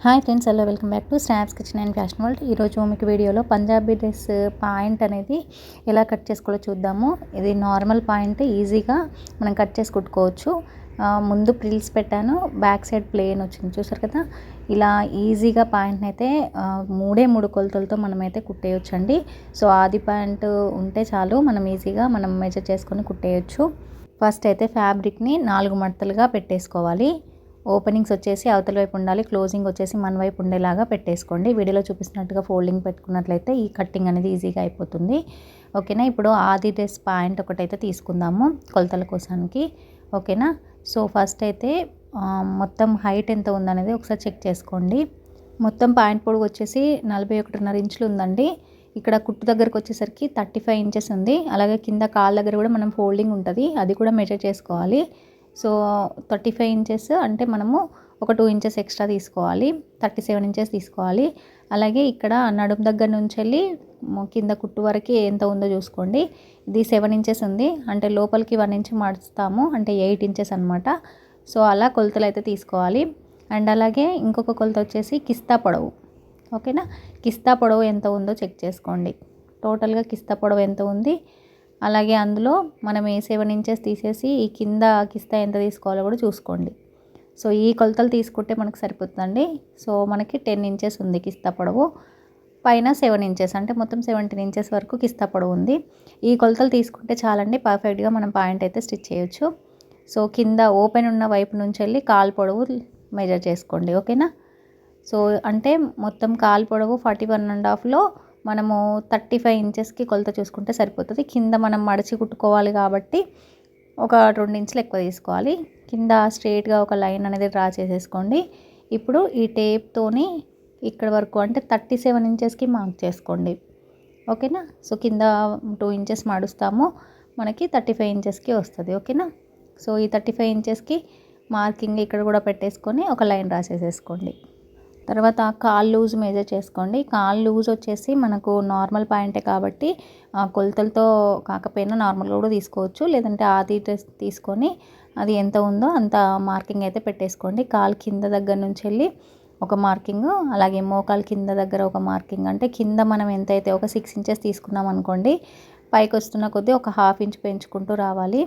Hi friends, hello, welcome back to snaps kitchen and fashion world. ఈరోజు మీకు వీడియోలో Punjabi dress point అనేది ఎలా కట్ చేసుకోవాలో చూద్దాము. ఇది నార్మల్ పాయింట్, ఈజీగా మనం కట్ చేసి కుట్టుకోవచ్చు. ముందు ప్రిల్స్ పెట్టాను, బ్యాక్ సైడ్ ప్లెయిన్ వచ్చింది, చూసారు కదా. ఇలా ఈజీగా పాయింట్ని అయితే మూడు కొలతలతో మనమైతే కుట్టేయచ్చు. సో ఆది పాయింట్ ఉంటే చాలు, మనం ఈజీగా మెజర్ చేసుకొని కుట్టేయచ్చు. ఫస్ట్ అయితే ఫ్యాబ్రిక్ని 4 మడతలుగా పెట్టేసుకోవాలి. ఓపెనింగ్స్ వచ్చేసి అవతల వైపు ఉండాలి, క్లోజింగ్ వచ్చేసి మన వైపు ఉండేలాగా పెట్టేసుకోండి. వీడియోలో చూపిస్తున్నట్టుగా ఫోల్డింగ్ పెట్టుకున్నట్లయితే ఈ కట్టింగ్ అనేది ఈజీగా అయిపోతుంది. ఓకేనా. ఇప్పుడు ఆది డ్రెస్ పాయింట్ ఒకటైతే తీసుకుందాము కొలతల కోసానికి. ఓకేనా. సో ఫస్ట్ అయితే మొత్తం హైట్ ఎంత ఉందనేది ఒకసారి చెక్ చేసుకోండి. మొత్తం పాయింట్ పొడుగు వచ్చేసి 41.5 ఇంచులు ఉందండి. ఇక్కడ కుట్టు దగ్గరకు వచ్చేసరికి 35 ఇంచెస్ ఉంది. అలాగే కింద కాళ్ళ దగ్గర కూడా మనం ఫోల్డింగ్ ఉంటుంది, అది కూడా మెజర్ చేసుకోవాలి. సో 35 ఇంచెస్ అంటే మనము ఒక 2 ఇంచెస్ ఎక్స్ట్రా తీసుకోవాలి, 37 ఇంచెస్ తీసుకోవాలి. అలాగే ఇక్కడ నడుము దగ్గర నుంచి వెళ్ళి కింద కుట్టు వరకు ఎంత ఉందో చూసుకోండి. ఇది 7 ఇంచెస్ ఉంది, అంటే లోపలికి 1 ఇంచ్ మడుస్తాము, అంటే 8 ఇంచెస్ అనమాట. సో అలా కొలతలు అయితే తీసుకోవాలి. అండ్ అలాగే ఇంకొక కొలత వచ్చేసి కిస్తా పొడవు. ఓకేనా. కిస్తా పొడవు ఎంత ఉందో చెక్ చేసుకోండి. టోటల్గా కిస్తా పొడవు ఎంత ఉంది, అలాగే అందులో మనం 7 ఇంచెస్ తీసేసి ఈ కింద కిస్తా ఎంత తీసుకోవాలో కూడా చూసుకోండి. సో ఈ కొలతలు తీసుకుంటే మనకు సరిపోతుందండి. సో మనకి 10 ఇంచెస్ ఉంది కిస్తా పొడవు, పైన 7 ఇంచెస్, అంటే మొత్తం 17 ఇంచెస్ వరకు కిస్తా పొడవు ఉంది. ఈ కొలతలు తీసుకుంటే చాలండి, పర్ఫెక్ట్గా మనం పాయింట్ అయితే స్టిచ్ చేయొచ్చు. సో కింద ఓపెన్ ఉన్న వైపు నుంచి వెళ్ళి కాలు పొడవు మెజర్ చేసుకోండి. ఓకేనా. సో అంటే మొత్తం కాలు పొడవు 41.5లో మనము 35 ఇంచెస్కి కొలత చూసుకుంటే సరిపోతుంది. కింద మనం మడిచి కుట్టుకోవాలి కాబట్టి ఒక 2 ఇంచులు ఎక్కువ తీసుకోవాలి. కింద స్ట్రైట్గా ఒక లైన్ అనేది డ్రా చేసేసుకోండి. ఇప్పుడు ఈ టేప్తోని ఇక్కడ వరకు అంటే 37 ఇంచెస్కి మార్క్ చేసుకోండి. ఓకేనా. సో కింద 2 ఇంచెస్ మడుస్తాము, మనకి 35 ఇంచెస్కి వస్తుంది. ఓకేనా. సో ఈ 35 ఇంచెస్కి మార్కింగ్ ఇక్కడ కూడా పెట్టేసుకొని ఒక లైన్ రాసేసేసుకోండి. తర్వాత కాల్ లూజ్ మెజర్ చేసుకోండి. కాల్ లూజ్ వచ్చేసి మనకు నార్మల్ పాయింటే కాబట్టి కొలతలతో కాకపోయినా నార్మల్గా కూడా తీసుకోవచ్చు, లేదంటే ఆది డ్రెస్ తీసుకొని అది ఎంత ఉందో అంత మార్కింగ్ అయితే పెట్టేసుకోండి. కాల్ కింద దగ్గర నుంచి వెళ్ళి ఒక మార్కింగ్, అలాగే మోకాలు కింద దగ్గర ఒక మార్కింగ్, అంటే కింద మనం ఎంతైతే ఒక 6 ఇంచెస్ తీసుకున్నాం అనుకోండి, పైకి వస్తున్న కొద్దీ ఒక 1/2 ఇంచ్ పెంచుకుంటూ రావాలి.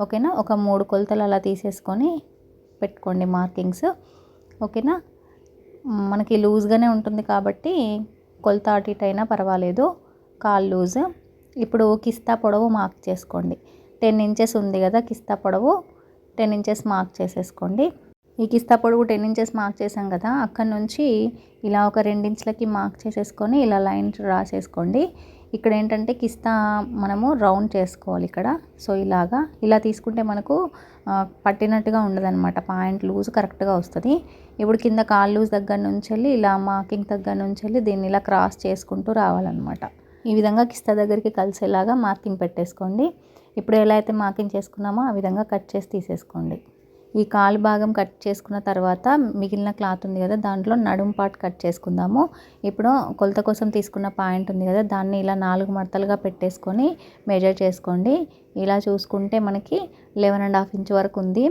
ఓకేనా. ఒక 3 కొలతలు అలా తీసేసుకొని పెట్టుకోండి మార్కింగ్స్. ఓకేనా. మనకి లూజ్గానే ఉంటుంది కాబట్టి కొలత అటు ఇటు అయినా పర్వాలేదు, కాల్ లూజ్. ఇప్పుడు కిస్తా పొడవు మార్క్ చేసుకోండి. 10 ఇంచెస్ ఉంది కదా కిస్తా పొడవు, 10 ఇంచెస్ మార్క్ చేసేసుకోండి. ఈ కిస్తా పొడవు 10 ఇంచెస్ మార్క్ చేసాం కదా, అక్కడ నుంచి ఇలా ఒక 2 ఇంచులకి మార్క్ చేసేసుకొని ఇలా లైన్ రాసేసుకోండి. ఇక్కడ ఏంటంటే కిస్తా మనము రౌండ్ చేసుకోవాలి ఇక్కడ. సో ఇలా తీసుకుంటే మనకు పట్టినట్టుగా ఉండదన్నమాట, పాయింట్ లూజ్ కరెక్ట్గా వస్తుంది. ఇప్పుడు కింద కాల్ లూజ్ దగ్గర నుంచి వెళ్ళి ఇలా మార్కింగ్ దగ్గర నుంచి వెళ్ళి దీన్ని ఇలా క్రాస్ చేసుకుంటూ రావాలన్నమాట. ఈ విధంగా కిస్తా దగ్గరికి కలిసేలాగా మార్కింగ్ పెట్టేసుకోండి. ఇప్పుడు ఎలా అయితే మార్కింగ్ చేసుకున్నామో ఆ విధంగా కట్ చేసి తీసేసుకోండి. ఈ కాలు భాగం కట్ చేసుకున్న తర్వాత మిగిలిన క్లాత్ ఉంది కదా, దాంట్లో నడుము పార్ట్ కట్ చేసుకుందాము. ఇప్పుడు కొలత కోసం తీసుకున్న పాయింట్ ఉంది కదా, దాన్ని ఇలా 4 మడతలుగా పెట్టేసుకొని మెజర్ చేసుకోండి. ఇలా చూసుకుంటే మనకి 11.5 ఇంచ్ వరకు ఉంది.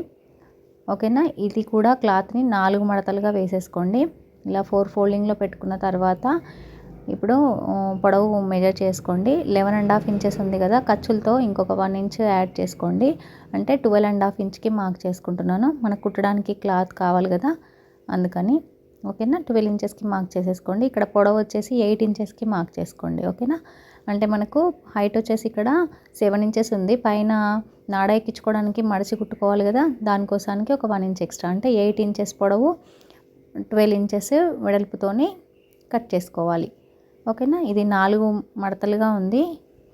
ఓకేనా. ఇది కూడా క్లాత్ని 4 మడతలుగా వేసేసుకోండి. ఇలా 4 ఫోల్డింగ్లో పెట్టుకున్న తర్వాత ఇప్పుడు పొడవు మెజర్ చేసుకోండి. 11.5 ఇంచెస్ ఉంది కదా, ఖర్చులతో ఇంకొక 1 ఇంచ్ యాడ్ చేసుకోండి, అంటే 12.5 ఇంచ్కి మార్క్ చేసుకుంటున్నాను. మనకు కుట్టడానికి క్లాత్ కావాలి కదా, అందుకని. ఓకేనా. 12 ఇంచెస్కి మార్క్ చేసేసుకోండి. ఇక్కడ పొడవు వచ్చేసి 8 ఇంచెస్కి మార్క్ చేసుకోండి. ఓకేనా. అంటే మనకు హైట్ వచ్చేసి ఇక్కడ 7 ఇంచెస్ ఉంది, పైన నాడ ఎక్కించుకోవడానికి మడిచి కుట్టుకోవాలి కదా, దానికోసానికి ఒక 1 ఇంచ్ ఎక్స్ట్రా, అంటే 8 ఇంచెస్ పొడవు 12 ఇంచెస్ వెడల్పుతోని కట్ చేసుకోవాలి. ఓకేనా. ఇది 4 మడతలుగా ఉంది,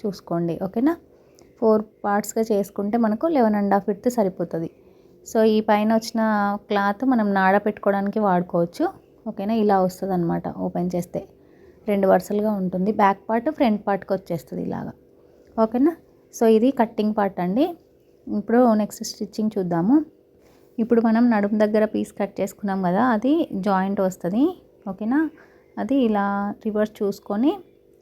చూసుకోండి. ఓకేనా. 4 పార్ట్స్గా చేసుకుంటే మనకు 11.5 విడ్త్ సరిపోతుంది. సో ఈ పైన వచ్చిన క్లాత్ మనం నాడ పెట్టుకోవడానికి వాడుకోవచ్చు. ఓకేనా. ఇలా వస్తుంది అనమాట, ఓపెన్ చేస్తే 2 వరుసలుగా ఉంటుంది. బ్యాక్ పార్ట్ ఫ్రంట్ పార్ట్కి వచ్చేస్తుంది ఇలాగా. ఓకేనా. సో ఇది కట్టింగ్ పార్ట్ అండి. ఇప్పుడు నెక్స్ట్ స్టిచ్చింగ్ చూద్దాము. ఇప్పుడు మనం నడుము దగ్గర పీస్ కట్ చేసుకున్నాం కదా, అది జాయింట్ వస్తుంది. ఓకేనా. అది ఇలా రివర్స్ చూసుకొని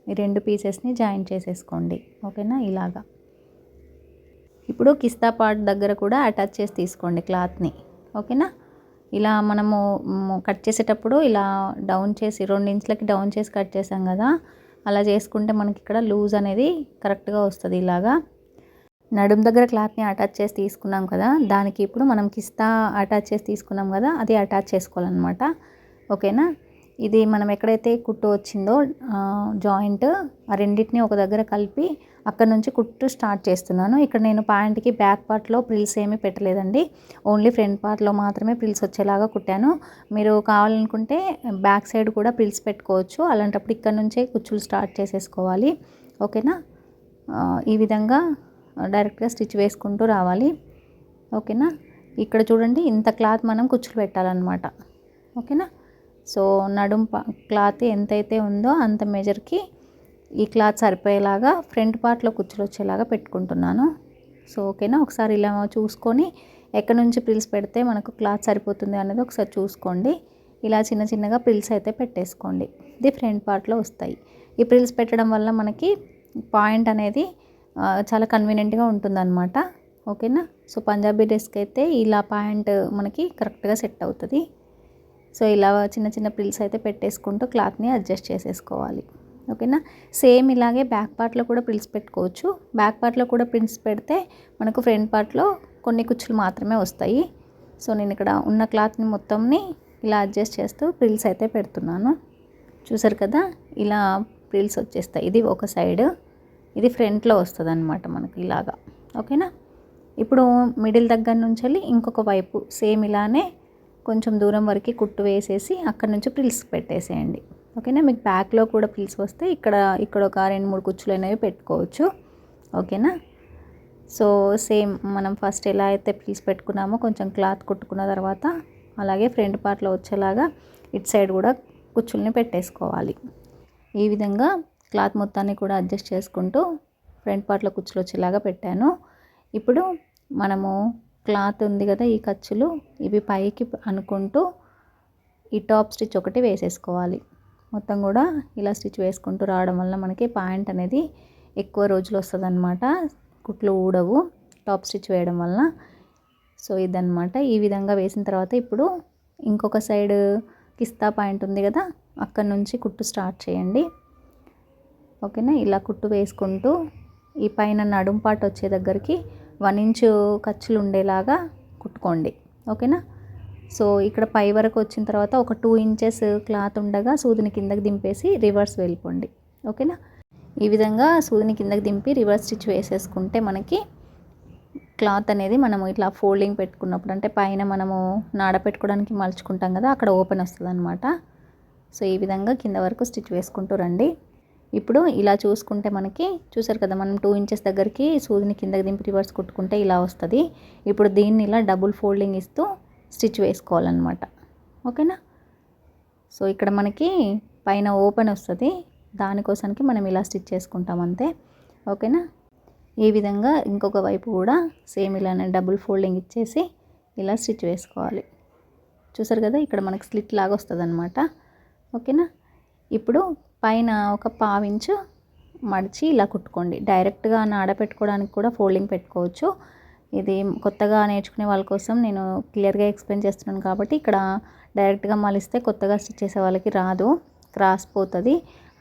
ఈ 2 పీసెస్ని జాయింట్ చేసేసుకోండి. ఓకేనా. ఇలాగా ఇప్పుడు కిస్తా పార్ట్ దగ్గర కూడా అటాచ్ చేసి తీసుకోండి క్లాత్ని. ఓకేనా. ఇలా మనము కట్ చేసేటప్పుడు ఇలా డౌన్ చేసి 2 ఇంచులకి డౌన్ చేసి కట్ చేసాం కదా, అలా చేసుకుంటే మనకి ఇక్కడ లూజ్ అనేది కరెక్ట్గా వస్తుంది. ఇలాగా నడుం దగ్గర క్లాత్ని అటాచ్ చేసి తీసుకున్నాం కదా, దానికి ఇప్పుడు మనం కిస్తా అటాచ్ చేసి తీసుకున్నాం కదా, అది అటాచ్ చేసుకోవాలన్నమాట. ఓకేనా. ఇది మనం ఎక్కడైతే కుట్టు వచ్చిందో జాయింట్, ఆ రెండింటిని ఒక దగ్గర కలిపి అక్కడ నుంచి కుట్టు స్టార్ట్ చేస్తున్నాను. ఇక్కడ నేను ప్యాంట్కి బ్యాక్ పార్ట్లో ప్రిల్స్ ఏమీ పెట్టలేదండి, ఓన్లీ ఫ్రంట్ పార్ట్లో మాత్రమే ప్రిల్స్ వచ్చేలాగా కుట్టాను. మీరు కావాలనుకుంటే బ్యాక్ సైడ్ కూడా ప్రిల్స్ పెట్టుకోవచ్చు. అలాంటప్పుడు ఇక్కడ నుంచే కుచ్చులు స్టార్ట్ చేసేసుకోవాలి. ఓకేనా. ఈ విధంగా డైరెక్ట్గా స్టిచ్ వేసుకుంటూ రావాలి. ఓకేనా. ఇక్కడ చూడండి, ఇంత క్లాత్ మనం కుచ్చులు పెట్టాలన్నమాట. ఓకేనా. సో నడుం క్లాత్ ఎంతైతే ఉందో అంత మెజర్కి ఈ క్లాత్ సరిపోయేలాగా ఫ్రంట్ పార్ట్లో కుచ్చులు వచ్చేలాగా పెట్టుకుంటున్నాను. సో ఓకేనా. ఒకసారి ఇలా చూసుకొని ఎక్కడి నుంచి ప్రిల్స్ పెడితే మనకు క్లాత్ సరిపోతుంది అనేది ఒకసారి చూసుకోండి. ఇలా చిన్న చిన్నగా ప్రిల్స్ అయితే పెట్టేసుకోండి. ఇది ఫ్రంట్ పార్ట్లో వస్తాయి. ఈ ప్రిల్స్ పెట్టడం వల్ల మనకి పాయింట్ అనేది చాలా కన్వీనియంట్గా ఉంటుందన్నమాట. ఓకేనా. సో పంజాబీ డ్రెస్కి అయితే ఇలా పాయింట్ మనకి కరెక్ట్గా సెట్ అవుతుంది. సో ఇలా చిన్న చిన్న ప్రిల్స్ అయితే పెట్టేసుకుంటూ క్లాత్ని అడ్జస్ట్ చేసేసుకోవాలి. ఓకేనా. సేమ్ ఇలాగే బ్యాక్ పార్ట్లో కూడా ప్రిల్స్ పెట్టుకోవచ్చు. బ్యాక్ పార్ట్లో కూడా ప్రిల్స్ పెడితే మనకు ఫ్రంట్ పార్ట్లో కొన్ని కుచ్చులు మాత్రమే వస్తాయి. సో నేను ఇక్కడ ఉన్న క్లాత్ని మొత్తంని ఇలా అడ్జస్ట్ చేస్తూ ప్రిల్స్ అయితే పెడుతున్నాను. చూసారు కదా, ఇలా ప్రిల్స్ వచ్చేస్తాయి. ఇది ఒక సైడ్, ఇది ఫ్రంట్లో వస్తుంది అనమాట మనకి ఇలాగా. ఓకేనా. ఇప్పుడు మిడిల్ దగ్గర నుంచి వెళ్ళి ఇంకొక వైపు సేమ్ ఇలానే కొంచెం దూరం వరకు కుట్టు వేసేసి అక్కడ నుంచి ప్రిల్స్ పెట్టేసేయండి. ఓకేనా. మీకు బ్యాక్లో కూడా ప్రిల్స్ వస్తే ఇక్కడ ఒక 2-3 కుచ్చులు అనేవి పెట్టుకోవచ్చు. ఓకేనా. సో సేమ్ మనం ఫస్ట్ ఎలా అయితే ప్రిల్స్ పెట్టుకున్నామో కొంచెం క్లాత్ కుట్టుకున్న తర్వాత అలాగే ఫ్రంట్ పార్ట్లో వచ్చేలాగా ఇటు సైడ్ కూడా కుచ్చుల్ని పెట్టేసుకోవాలి. ఈ విధంగా క్లాత్ మొత్తాన్ని కూడా అడ్జస్ట్ చేసుకుంటూ ఫ్రంట్ పార్ట్లో కుచ్చులు వచ్చేలాగా పెట్టాను. ఇప్పుడు మనము క్లాత్ ఉంది కదా, ఈ ఖర్చులు ఇవి పైకి అనుకుంటూ ఈ టాప్ స్టిచ్ ఒకటి వేసేసుకోవాలి. మొత్తం కూడా ఇలా స్టిచ్ వేసుకుంటూ రావడం వల్ల మనకి పాయింట్ అనేది ఎక్కువ రోజులు వస్తుంది అనమాట. కుట్లు ఊడవు టాప్ స్టిచ్ వేయడం వల్ల. సో ఇదన్నమాట. ఈ విధంగా వేసిన తర్వాత ఇప్పుడు ఇంకొక సైడ్ కిస్తా పాయింట్ ఉంది కదా, అక్కడ నుంచి కుట్టు స్టార్ట్ చేయండి. ఓకేనా. ఇలా కుట్టు వేసుకుంటూ ఈ పైన నడుం పార్ట్ వచ్చే దగ్గరికి 1 ఇంచు ఖర్చులు ఉండేలాగా కుట్టుకోండి. ఓకేనా. సో ఇక్కడ పై వరకు వచ్చిన తర్వాత ఒక 2 ఇంచెస్ క్లాత్ ఉండగా సూదిని కిందకి దింపేసి రివర్స్ వెళ్ళిపోండి. ఓకేనా. ఈ విధంగా సూదిని కిందకి దింపి రివర్స్ స్టిచ్ వేసేసుకుంటే మనకి క్లాత్ అనేది మనము ఇట్లా ఫోల్డింగ్ పెట్టుకున్నప్పుడు, అంటే పైన మనము నాడ పెట్టుకోవడానికి మలుచుకుంటాం కదా, అక్కడ ఓపెన్ వస్తుంది అనమాట. సో ఈ విధంగా కింద వరకు స్టిచ్ వేసుకుంటూ రండి. ఇప్పుడు ఇలా చూసుకుంటే మనకి చూసారు కదా, మనం 2 ఇంచెస్ దగ్గరికి సూదిని కిందకి దింపి రివర్స్ కుట్టుకుంటే ఇలా వస్తుంది. ఇప్పుడు దీన్ని ఇలా డబుల్ ఫోల్డింగ్ ఇస్తూ స్టిచ్ వేసుకోవాలన్నమాట. ఓకేనా. సో ఇక్కడ మనకి పైన ఓపెన్ వస్తుంది, దానికోసానికి మనం ఇలా స్టిచ్ చేసుకుంటాం అంతే. ఓకేనా. ఈ విధంగా ఇంకొక వైపు కూడా సేమ్ ఇలానే డబుల్ ఫోల్డింగ్ ఇచ్చేసి ఇలా స్టిచ్ వేసుకోవాలి. చూసారు కదా, ఇక్కడ మనకి స్లిట్ లాగా వస్తుంది అనమాట. ఓకేనా. ఇప్పుడు పైన ఒక 1/2 ఇంచు మడిచి ఇలా కుట్టుకోండి. డైరెక్ట్గా నాడ పెట్టుకోవడానికి కూడా ఫోల్డింగ్ పెట్టుకోవచ్చు. ఇది కొత్తగా నేర్చుకునే వాళ్ళ కోసం నేను క్లియర్గా ఎక్స్ప్లెయిన్ చేస్తున్నాను కాబట్టి ఇక్కడ డైరెక్ట్గా మలిస్తే కొత్తగా స్టిచ్ చేసే వాళ్ళకి రాదు, క్రాస్ పోతుంది.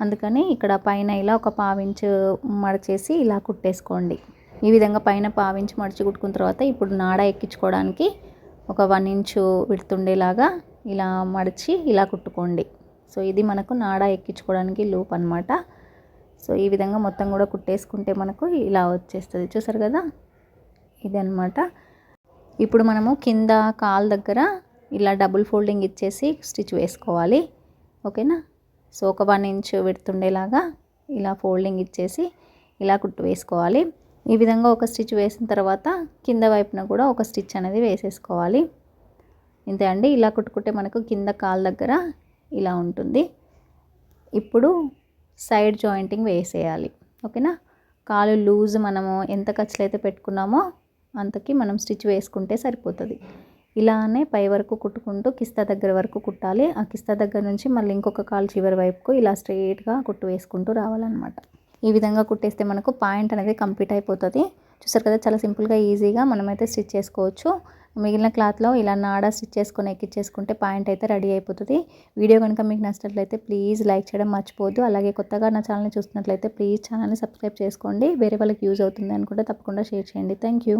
అందుకని ఇక్కడ పైన ఇలా ఒక 1/2 ఇంచు మడిచేసి ఇలా కుట్టేసుకోండి. ఈ విధంగా పైన 1/2 ఇంచు మడిచి కుట్టుకున్న తర్వాత ఇప్పుడు నాడ ఎక్కించుకోవడానికి ఒక 1 ఇంచు విడుతుండేలాగా ఇలా మడిచి ఇలా కుట్టుకోండి. సో ఇది మనకు నాడ ఎక్కించుకోవడానికి లూప్ అనమాట. సో ఈ విధంగా మొత్తం కూడా కుట్టేసుకుంటే మనకు ఇలా వచ్చేస్తుంది. చూసారు కదా, ఇది అనమాట. ఇప్పుడు మనము కింద కాల్ దగ్గర ఇలా డబుల్ ఫోల్డింగ్ ఇచ్చేసి స్టిచ్ వేసుకోవాలి. ఓకేనా. సో ఒక 1 ఇంచు విడుతుండేలాగా ఇలా ఫోల్డింగ్ ఇచ్చేసి ఇలా కుట్టు వేసుకోవాలి. ఈ విధంగా ఒక స్టిచ్ వేసిన తర్వాత కింద వైపున కూడా ఒక స్టిచ్ అనేది వేసేసుకోవాలి. ఇంతే అండి. ఇలా కుట్టుకుంటే మనకు కింద కాల్ దగ్గర ఇలా ఉంటుంది. ఇప్పుడు సైడ్ జాయింటింగ్ వేసేయాలి. ఓకేనా. కాలు లూజ్ మనము ఎంత ఖర్చులు అయితే పెట్టుకున్నామో అంతకి మనం స్టిచ్ వేసుకుంటే సరిపోతుంది. ఇలానే పై వరకు కుట్టుకుంటూ కిస్తా దగ్గర వరకు కుట్టాలి. ఆ కిస్తా దగ్గర నుంచి మళ్ళీ ఇంకొక కాలు చివరి వైపుకు ఇలా స్ట్రైట్గా కుట్టు వేసుకుంటూ రావాలన్నమాట. ఈ విధంగా కుట్టేస్తే మనకు పాయింట్ అనేది కంప్లీట్ అయిపోతుంది. చూసారు కదా, చాలా సింపుల్గా ఈజీగా మనమైతే స్టిచ్ చేసుకోవచ్చు. మిగిలిన క్లాత్లో ఇలా నాడా స్టిచ్ చేసుకొని ఎక్కించేసుకుంటే పాయింట్ అయితే రెడీ అయిపోతుంది. వీడియో కనుక మీకు నచ్చినట్లయితే ప్లీజ్ లైక్ చేయడం మర్చిపోవద్దు. అలాగే కొత్తగా నా ఛానల్ని చూస్తున్నట్లయితే ప్లీజ్ ఛానల్ని సబ్స్క్రైబ్ చేసుకోండి. వేరే వాళ్ళకి యూజ్ అవుతుంది అనుకుంటే తప్పకుండా షేర్ చేయండి. Thank you.